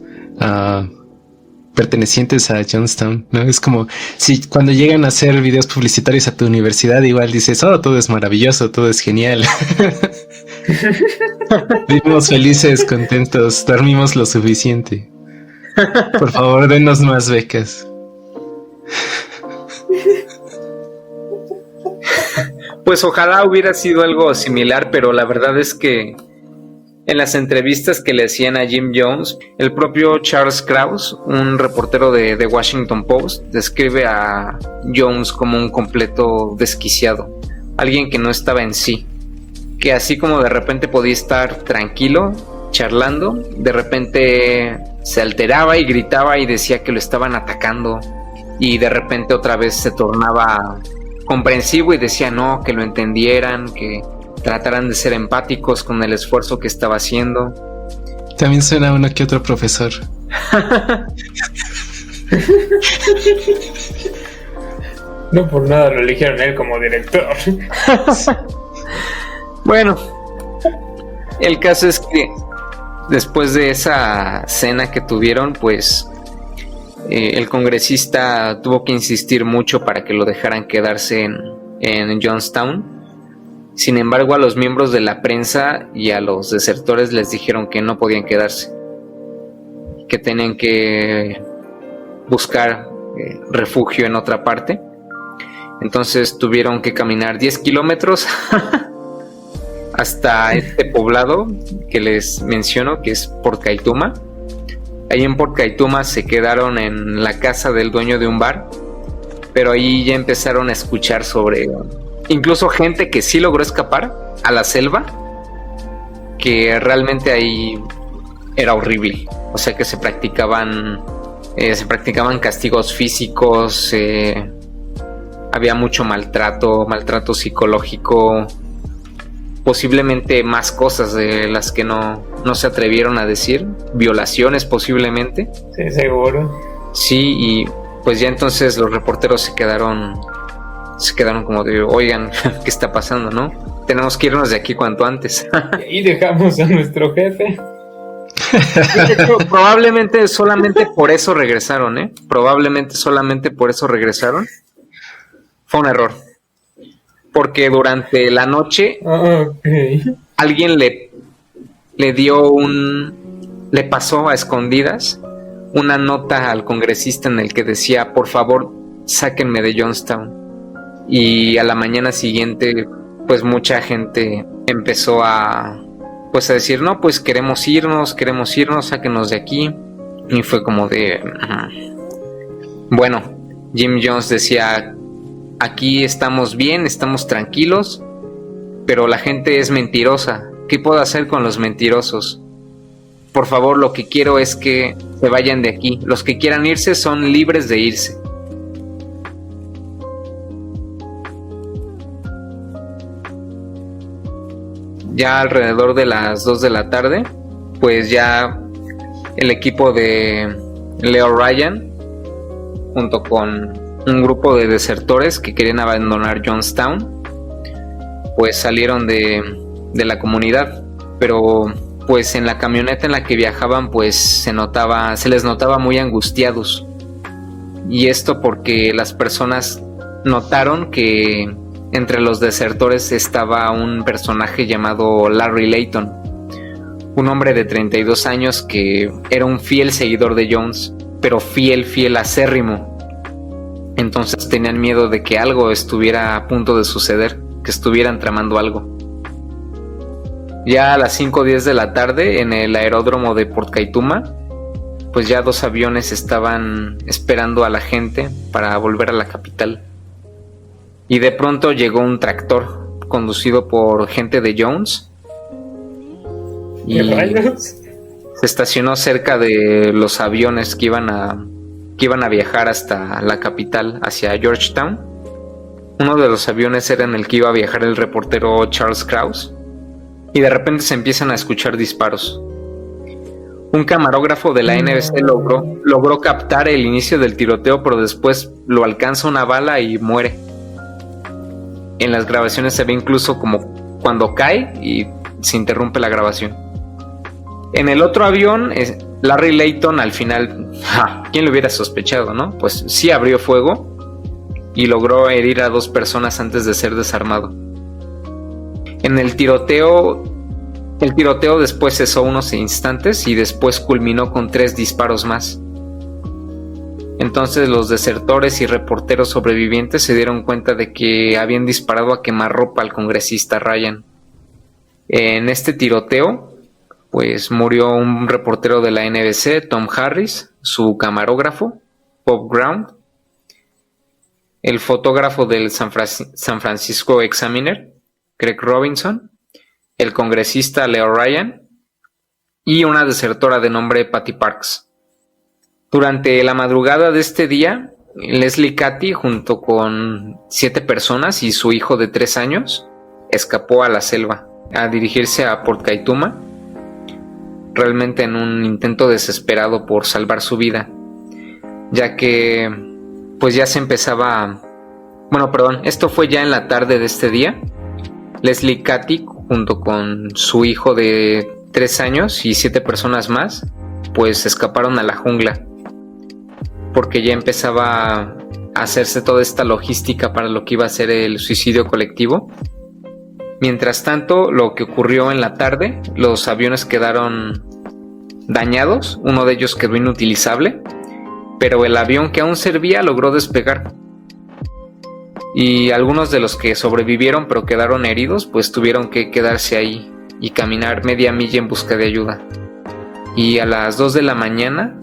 pertenecientes a Jonestown, ¿no? Es como si cuando llegan a hacer videos publicitarios a tu universidad, igual dices, oh, todo es maravilloso, todo es genial. Vivimos felices, contentos, dormimos lo suficiente. Por favor, denos más becas. Pues ojalá hubiera sido algo similar, pero la verdad es que en las entrevistas que le hacían a Jim Jones, el propio Charles Krause, un reportero de The Washington Post, describe a Jones como un completo desquiciado, alguien que no estaba en sí, que así como de repente podía estar tranquilo, charlando, de repente se alteraba y gritaba y decía que lo estaban atacando, y de repente otra vez se tornaba comprensivo y decía no, que lo entendieran, que trataran de ser empáticos con el esfuerzo que estaba haciendo. También suena uno que otro profesor. No por nada lo eligieron a él como director. Bueno, el caso es que después de esa cena que tuvieron, pues el congresista tuvo que insistir mucho para que lo dejaran quedarse en Johnstown. Sin embargo, a los miembros de la prensa y a los desertores les dijeron que no podían quedarse, que tenían que buscar refugio en otra parte. Entonces tuvieron que caminar 10 kilómetros hasta este poblado que les menciono, que es Port Kaituma. Ahí en Port Kaituma se quedaron en la casa del dueño de un bar, pero ahí ya empezaron a escuchar sobre incluso gente que sí logró escapar a la selva, que realmente ahí era horrible. O sea que se practicaban castigos físicos, había mucho maltrato psicológico, posiblemente más cosas de las que no se atrevieron a decir, violaciones posiblemente. Sí, seguro. Sí, y pues ya entonces los reporteros se quedaron como de, oigan, ¿qué está pasando, no? Tenemos que irnos de aquí cuanto antes. Y dejamos a nuestro jefe. De hecho, probablemente solamente por eso regresaron, Probablemente solamente por eso regresaron. Fue un error. Porque durante la noche alguien le pasó a escondidas una nota al congresista en el que decía, por favor, sáquenme de Johnstown. Y a la mañana siguiente, pues mucha gente empezó a decir, no, pues queremos irnos, sáquenos de aquí. Y fue como de, bueno, Jim Jones decía, aquí estamos bien, estamos tranquilos, pero la gente es mentirosa. ¿Qué puedo hacer con los mentirosos? Por favor, lo que quiero es que se vayan de aquí. Los que quieran irse son libres de irse. Ya alrededor de las 2 de la tarde, pues ya el equipo de Leo Ryan, junto con un grupo de desertores que querían abandonar Johnstown, pues salieron de la comunidad. Pero pues en la camioneta en la que viajaban, pues se les notaba muy angustiados. Y esto porque las personas notaron que entre los desertores estaba un personaje llamado Larry Layton, un hombre de 32 años que era un fiel seguidor de Jones, pero fiel acérrimo. Entonces tenían miedo de que algo estuviera a punto de suceder, que estuvieran tramando algo. Ya a las 5:10 de la tarde, en el aeródromo de Port Kaituma, pues ya 2 aviones estaban esperando a la gente para volver a la capital. Y de pronto llegó un tractor conducido por gente de Jones y se estacionó cerca de los aviones que iban a viajar hasta la capital, hacia Georgetown. Uno de los aviones era en el que iba a viajar el reportero Charles Krause, y de repente se empiezan a escuchar disparos. Un camarógrafo de la NBC logró captar el inicio del tiroteo, pero después lo alcanza una bala y muere. En las grabaciones se ve incluso como cuando cae y se interrumpe la grabación. En el otro avión, Larry Layton al final, ¿quién lo hubiera sospechado, no? Pues sí abrió fuego y logró herir a 2 personas antes de ser desarmado. En el tiroteo después cesó unos instantes y después culminó con 3 disparos más. Entonces los desertores y reporteros sobrevivientes se dieron cuenta de que habían disparado a quemarropa al congresista Ryan. En este tiroteo, pues murió un reportero de la NBC, Tom Harris, su camarógrafo, Bob Ground, el fotógrafo del San Francisco Examiner, Craig Robinson, el congresista Leo Ryan y una desertora de nombre Patty Parks. Durante la madrugada de este día, Leslie Cathy, junto con 7 personas y su hijo de 3 años, escapó a la selva a dirigirse a Port Kaituma, realmente en un intento desesperado por salvar su vida, ya que pues ya se empezaba Bueno, perdón, esto fue ya en la tarde de este día. Leslie Catty, junto con su hijo de 3 años y 7 personas más, pues escaparon a la jungla, porque ya empezaba a hacerse toda esta logística para lo que iba a ser el suicidio colectivo. Mientras tanto, lo que ocurrió en la tarde, los aviones quedaron dañados, uno de ellos quedó inutilizable, pero el avión que aún servía logró despegar. Y algunos de los que sobrevivieron pero quedaron heridos, pues tuvieron que quedarse ahí y caminar media milla en busca de ayuda. Y a las 2 de la mañana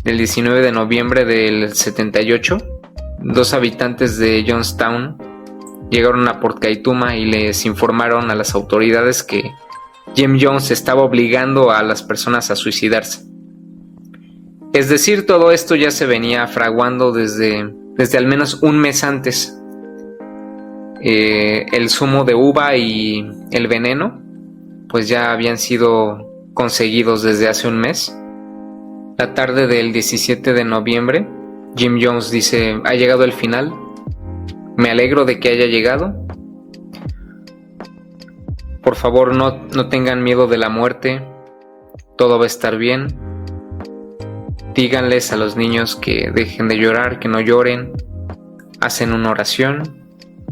del 19 de noviembre del 78, 2 habitantes de Johnstown llegaron a Port Kaituma y les informaron a las autoridades que Jim Jones estaba obligando a las personas a suicidarse. Es decir, todo esto ya se venía fraguando desde al menos un mes antes. El zumo de uva y el veneno pues ya habían sido conseguidos desde hace un mes. La tarde del 17 de noviembre, Jim Jones dice: ha llegado el final, me alegro de que haya llegado. Por favor, no tengan miedo de la muerte, todo va a estar bien. Díganles a los niños que dejen de llorar, que no lloren. Hacen una oración.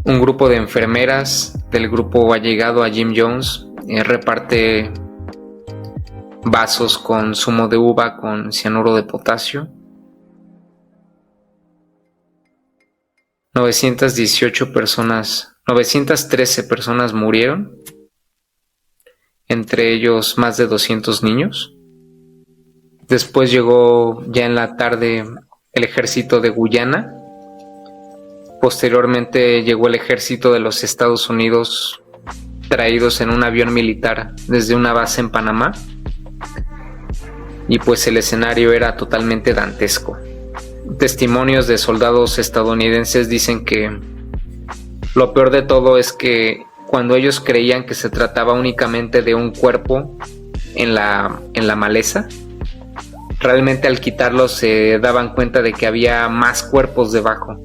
Un grupo de enfermeras del grupo allegado a Jim Jones reparte vasos con zumo de uva con cianuro de potasio. 913 personas murieron, entre ellos más de 200 niños. Después llegó ya en la tarde el ejército de Guyana. Posteriormente llegó el ejército de los Estados Unidos, traídos en un avión militar desde una base en Panamá. Y pues el escenario era totalmente dantesco. Testimonios de soldados estadounidenses dicen que lo peor de todo es que cuando ellos creían que se trataba únicamente de un cuerpo en la maleza, realmente al quitarlo se daban cuenta de que había más cuerpos debajo.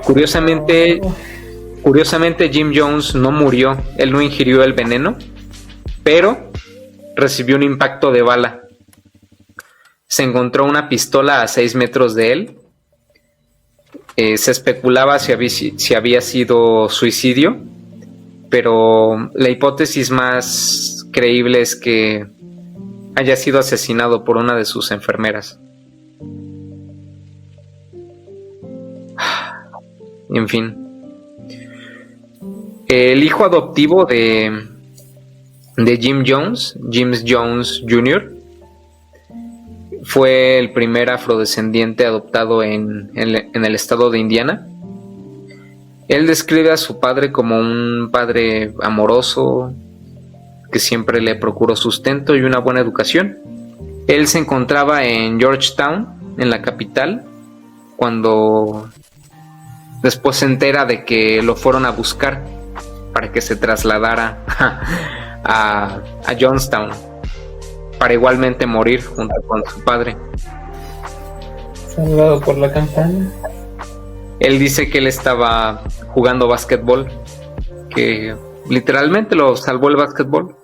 Curiosamente Jim Jones no murió, él no ingirió el veneno, pero recibió un impacto de bala. Se encontró una pistola a 6 metros de él. Se especulaba si había sido suicidio, pero la hipótesis más creíble es que haya sido asesinado por una de sus enfermeras. En fin, el hijo adoptivo de Jim Jones, James Jones Jr., fue el primer afrodescendiente adoptado en el estado de Indiana. Él describe a su padre como un padre amoroso, que siempre le procuró sustento y una buena educación. Él se encontraba en Georgetown, en la capital, cuando después se entera de que lo fueron a buscar para que se trasladara a Johnstown, para igualmente morir junto con su padre. Salvado por la campana. Él dice que él estaba jugando básquetbol, que literalmente lo salvó el básquetbol.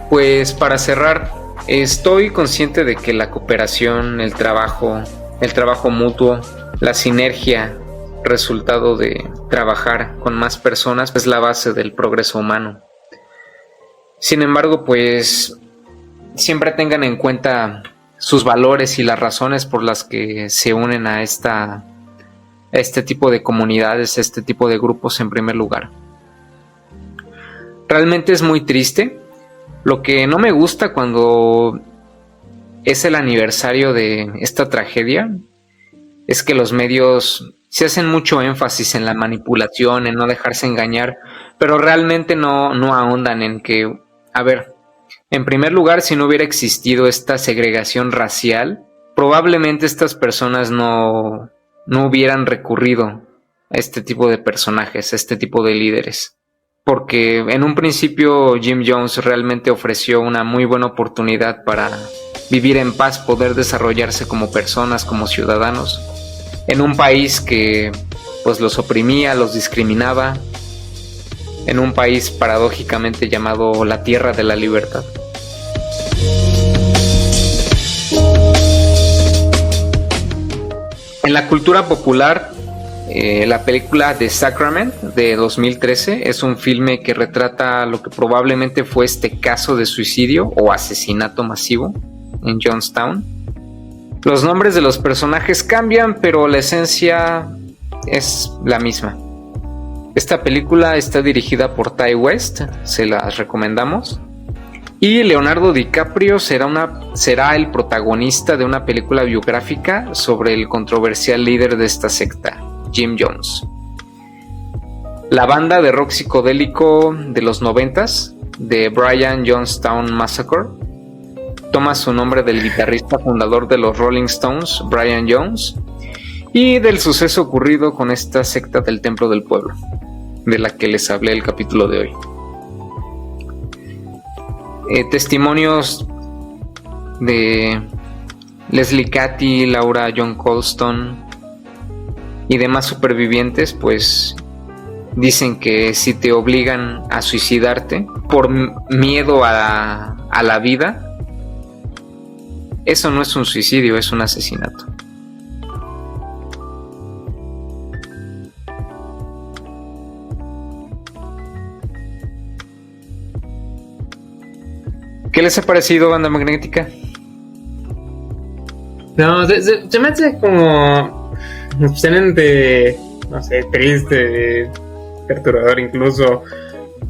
Pues para cerrar, estoy consciente de que la cooperación, el trabajo mutuo, la sinergia, resultado de trabajar con más personas, es la base del progreso humano. Sin embargo, pues siempre tengan en cuenta sus valores y las razones por las que se unen a este tipo de comunidades, este tipo de grupos en primer lugar. Realmente es muy triste. Lo que no me gusta cuando es el aniversario de esta tragedia es que los medios se hacen mucho énfasis en la manipulación, en no dejarse engañar, pero realmente no ahondan en que, a ver, en primer lugar, si no hubiera existido esta segregación racial, probablemente estas personas no hubieran recurrido este tipo de personajes, este tipo de líderes. Porque en un principio Jim Jones realmente ofreció una muy buena oportunidad para vivir en paz, poder desarrollarse como personas, como ciudadanos, en un país que pues los oprimía, los discriminaba, en un país paradójicamente llamado la Tierra de la Libertad. En la cultura popular, la película The Sacrament de 2013 es un filme que retrata lo que probablemente fue este caso de suicidio o asesinato masivo en Jonestown. Los nombres de los personajes cambian, pero la esencia es la misma. Esta película está dirigida por Ty West, se las recomendamos. Y Leonardo DiCaprio será el protagonista de una película biográfica sobre el controversial líder de esta secta, Jim Jones. La banda de rock psicodélico de los 90s, The Brian Jonestown Massacre, toma su nombre del guitarrista fundador de los Rolling Stones, Brian Jones, y del suceso ocurrido con esta secta del Templo del Pueblo, de la que les hablé el capítulo de hoy. Testimonios de Leslie Catty, Laura John Colston y demás supervivientes pues dicen que si te obligan a suicidarte por miedo a la vida, eso no es un suicidio, es un asesinato. ¿Qué les ha parecido, Banda Magnética? No, se me hace como excelente, no sé, triste, perturbador incluso.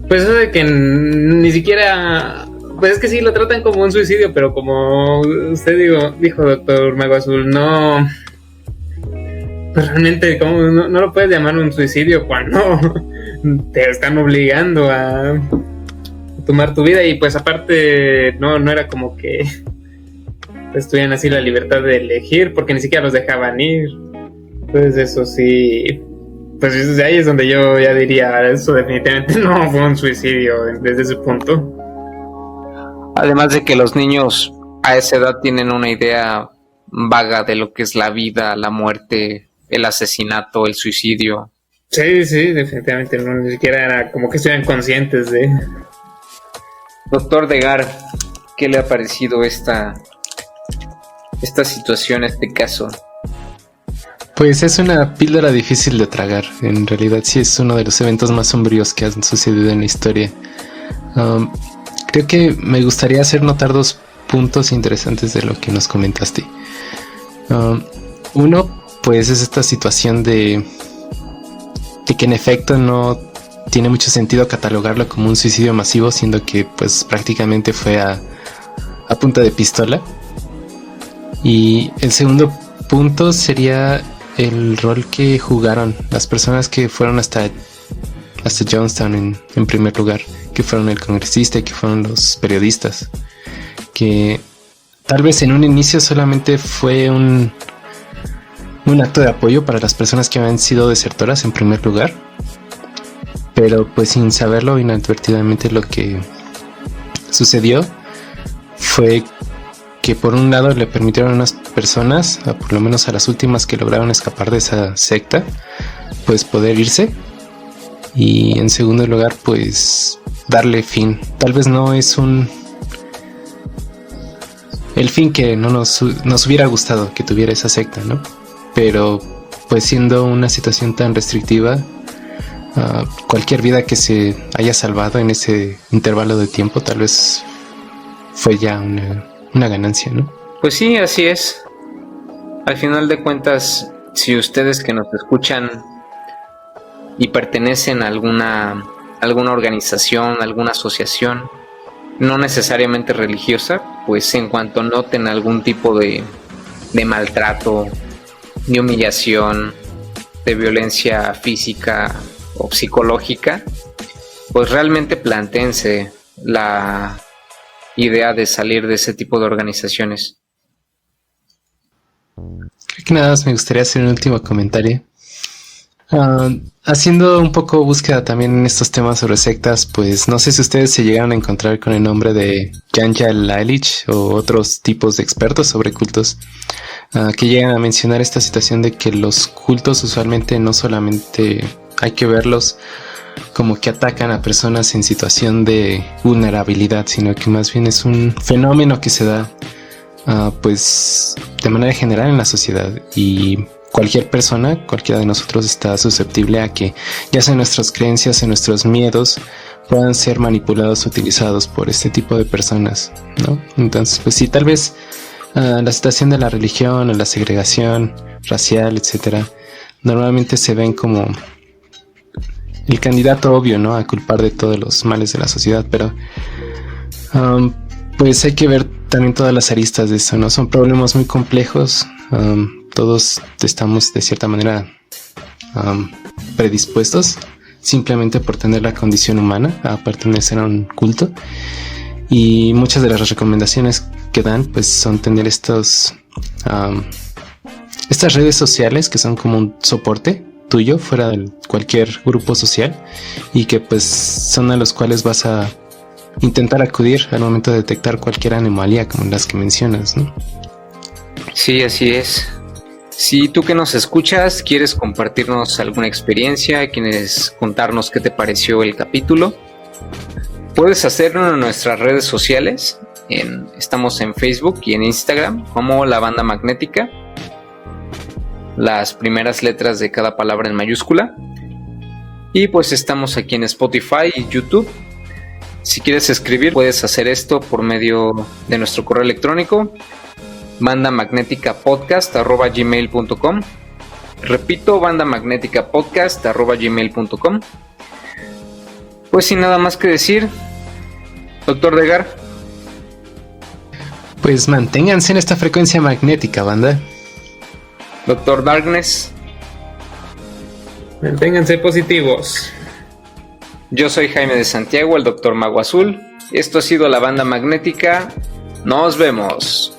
Pues eso de que ni siquiera, pues es que sí lo tratan como un suicidio, pero como usted dijo, doctor Mago Azul, no, pues realmente como no lo puedes llamar un suicidio cuando te están obligando a tomar tu vida. Y pues aparte no era como que pues tuvieran así la libertad de elegir, porque ni siquiera los dejaban ir. Entonces eso sí, pues desde ahí es donde yo ya diría, eso definitivamente no fue un suicidio desde ese punto. Además de que los niños a esa edad tienen una idea vaga de lo que es la vida, la muerte, el asesinato, el suicidio. Sí, definitivamente no, ni siquiera era como que estuvieran conscientes de... Doctor Degar, ¿qué le ha parecido esta situación, este caso? Pues es una píldora difícil de tragar. En realidad sí es uno de los eventos más sombríos que han sucedido en la historia. Creo que me gustaría hacer notar dos puntos interesantes de lo que nos comentaste. Uno, pues es esta situación de que en efecto no tiene mucho sentido catalogarlo como un suicidio masivo, siendo que pues prácticamente fue a punta de pistola. Y el segundo punto sería el rol que jugaron las personas que fueron hasta Jonestown en primer lugar, que fueron el congresista y que fueron los periodistas, que tal vez en un inicio solamente fue un acto de apoyo para las personas que habían sido desertoras en primer lugar, pero pues sin saberlo, inadvertidamente lo que sucedió fue que por un lado le permitieron a unas personas, por lo menos a las últimas que lograron escapar de esa secta, pues poder irse, y en segundo lugar pues darle fin. Tal vez no es el fin que no nos hubiera gustado que tuviera esa secta, ¿no? Pero pues siendo una situación tan restrictiva, cualquier vida que se haya salvado en ese intervalo de tiempo tal vez fue ya una ganancia, ¿no? Pues sí, así es. Al final de cuentas, si ustedes que nos escuchan y pertenecen a alguna organización, alguna asociación, no necesariamente religiosa, pues en cuanto noten algún tipo de maltrato, de humillación, de violencia física o psicológica, pues realmente plantéense la idea de salir de ese tipo de organizaciones. Creo que nada más me gustaría hacer un último comentario. Haciendo un poco búsqueda también en estos temas sobre sectas, pues no sé si ustedes se llegaron a encontrar con el nombre de Janja Lalich o otros tipos de expertos sobre cultos, que llegan a mencionar esta situación de que los cultos usualmente no solamente hay que verlos como que atacan a personas en situación de vulnerabilidad, sino que más bien es un fenómeno que se da pues de manera general en la sociedad, y cualquier persona, cualquiera de nosotros está susceptible a que ya sea nuestras creencias, en nuestros miedos puedan ser manipulados, utilizados por este tipo de personas, ¿no? Entonces, pues sí, tal vez la situación de la religión o la segregación racial, etcétera, normalmente se ven como el candidato obvio, ¿no?, a culpar de todos los males de la sociedad, pero pues hay que ver también todas las aristas de eso, ¿no? Son problemas muy complejos. Todos estamos de cierta manera predispuestos simplemente por tener la condición humana a pertenecer a un culto, y muchas de las recomendaciones que dan pues son tener estas redes sociales que son como un soporte tuyo fuera de cualquier grupo social, y que pues son a los cuales vas a intentar acudir al momento de detectar cualquier anomalía como las que mencionas, ¿no? Sí, así es. Si tú que nos escuchas quieres compartirnos alguna experiencia, quieres contarnos qué te pareció el capítulo, puedes hacerlo en nuestras redes sociales. Estamos en Facebook y en Instagram como La Banda Magnética, las primeras letras de cada palabra en mayúscula. Y pues estamos aquí en Spotify y YouTube. Si quieres escribir, puedes hacer esto por medio de nuestro correo electrónico, bandamagneticapodcast@gmail.com. Repito, bandamagneticapodcast@gmail.com. Pues sin nada más que decir, doctor Degar. Pues manténganse en esta frecuencia magnética, banda. Doctor Darkness. Manténganse positivos. Yo soy Jaime de Santiago, el Doctor Mago Azul. Esto ha sido La Banda Magnética. Nos vemos.